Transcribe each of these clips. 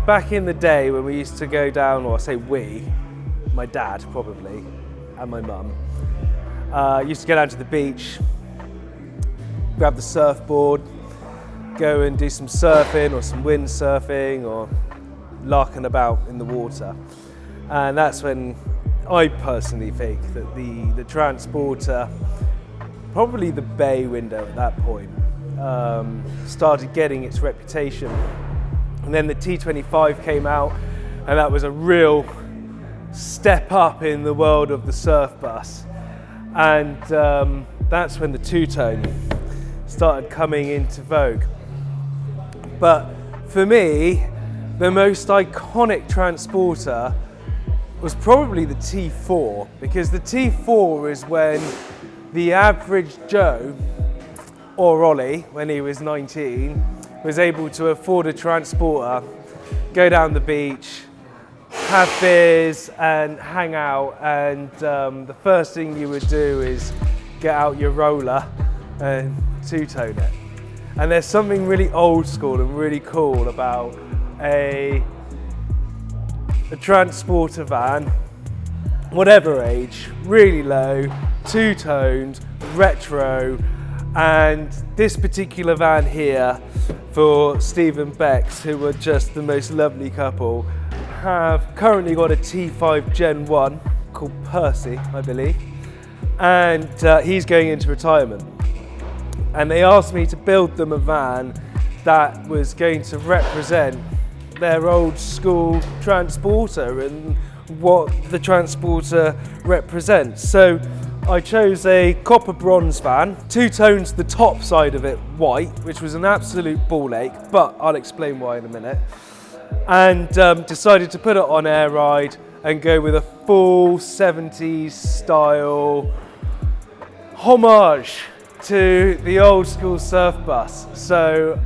back in the day when we used to go down, or I say we, my dad probably, and my mum, used to go down to the beach, grab the surfboard, go and do some surfing or some windsurfing or larking about in the water. And that's when I personally think that the transporter, probably the bay window at that point, started getting its reputation. And then the T25 came out, and that was a real step up in the world of the surf bus. And that's when the two-tone started coming into vogue. But for me, the most iconic transporter was probably the T4, because the T4 is when the average Joe, or Olly, when he was 19, was able to afford a transporter, go down the beach, have beers and hang out, and the first thing you would do is get out your roller and two-tone it. And there's something really old school and really cool about a transporter van, whatever age, really low, two-toned, retro. And this particular van here, for Steve and Bex, who were just the most lovely couple, have currently got a T5 Gen 1 called Percy, I believe, and he's going into retirement. And they asked me to build them a van that was going to represent their old school transporter and what the transporter represents. So I chose a copper bronze van, two tones, the top side of it white, which was an absolute ball ache, but I'll explain why in a minute. And decided to put it on air ride and go with a full 70s style homage to the old school surf bus. So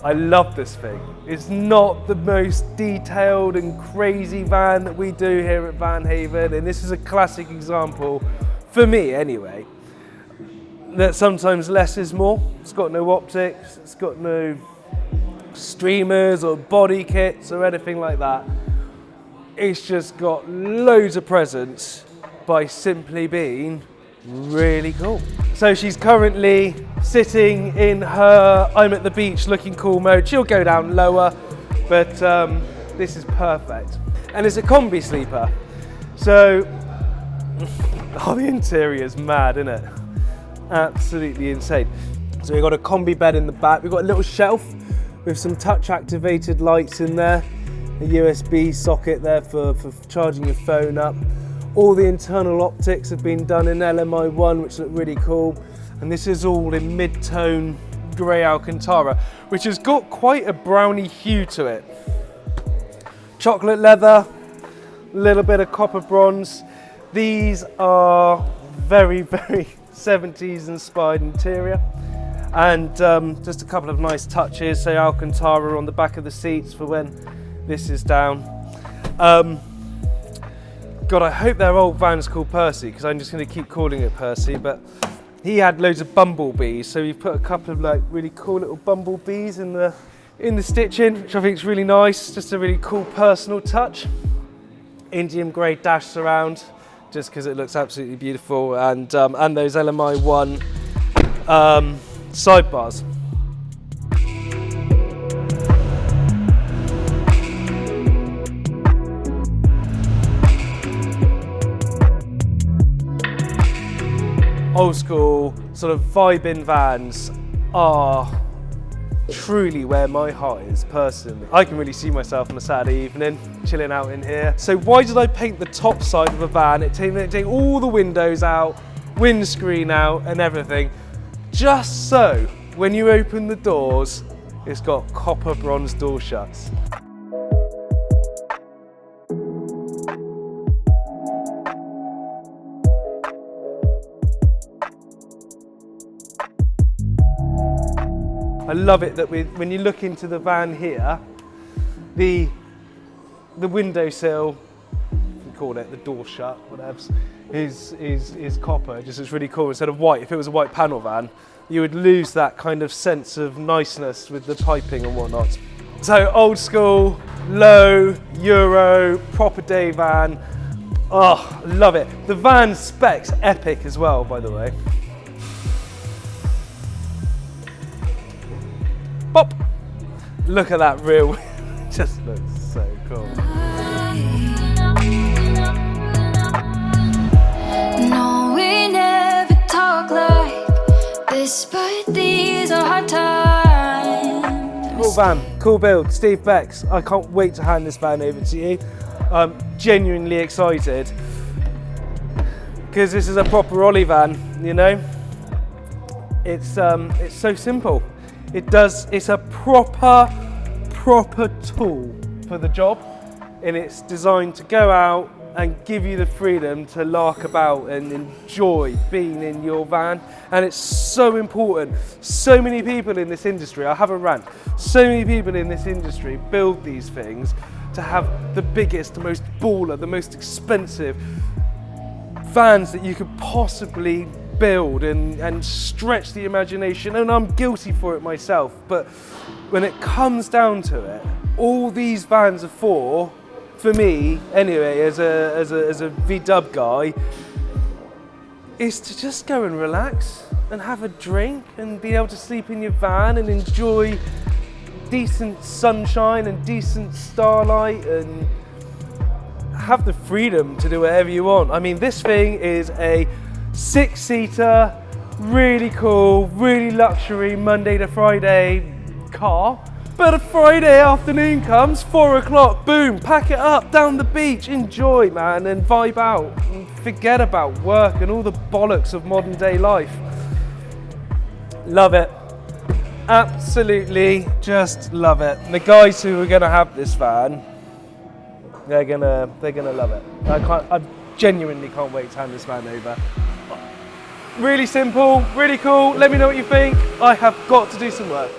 I love this thing. It's not the most detailed and crazy van that we do here at Van Haven, and this is a classic example, for me anyway, that sometimes less is more. It's got no optics, it's got no streamers or body kits or anything like that. It's just got loads of presence by simply being really cool. So she's currently sitting in her I'm at the beach looking cool mode. She'll go down lower, but this is perfect. And it's a combi sleeper. So, the interior is mad, isn't it? Absolutely insane. So we've got a combi bed in the back. We've got a little shelf with some touch activated lights in there. A USB socket there for charging your phone up. All the internal optics have been done in LMI1, which look really cool. And this is all in mid-tone grey Alcantara, which has got quite a browny hue to it. Chocolate leather, a little bit of copper bronze. These are very, very 70s inspired interior. And just a couple of nice touches, say Alcantara on the back of the seats for when this is down. God, I hope their old van's called Percy, because I'm just going to keep calling it Percy, but he had loads of bumblebees, so we've put a couple of like really cool little bumblebees in the stitching, which I think is really nice, just a really cool personal touch. Indian grey dash surround, just because it looks absolutely beautiful, and those LMI1 sidebars. Old school sort of vibe-in vans are truly where my heart is personally. I can really see myself on a Saturday evening chilling out in here. So why did I paint the top side of a van? Take all the windows out, windscreen out and everything, just so when you open the doors, it's got copper bronze door shuts. I love it that when you look into the van here, the windowsill, we call it the door shut, whatever, is copper. It just looks really cool instead of white. If it was a white panel van, you would lose that kind of sense of niceness with the piping and whatnot. So old school, low, Euro, proper day van. Oh, love it. The van specs epic as well, by the way. Bop! Look at that rear wheel. Just looks so cool. No, we never talk like this, but these are hard times. Cool van, cool build. Steve Becks, I can't wait to hand this van over to you. I'm genuinely excited because this is a proper Olly van, you know. It's so simple. It's a proper tool for the job, and it's designed to go out and give you the freedom to lark about and enjoy being in your van. And it's so important. So many people in this industry, I have a rant, so many people in this industry build these things to have the biggest, the most baller, the most expensive vans that you could possibly build and stretch the imagination. And I'm guilty for it myself, but when it comes down to it, all these vans are for me anyway, as a V-dub guy, is to just go and relax and have a drink and be able to sleep in your van and enjoy decent sunshine and decent starlight and have the freedom to do whatever you want. I mean, this thing is a 6-seater, really cool, really luxury Monday to Friday car. But a Friday afternoon comes, 4 o'clock, boom, pack it up, down the beach, enjoy, man, and vibe out. And forget about work and all the bollocks of modern day life. Love it. Absolutely, just love it. And the guys who are gonna have this van, they're gonna love it. I genuinely can't wait to hand this van over. Really simple, really cool. Let me know what you think. I have got to do some work.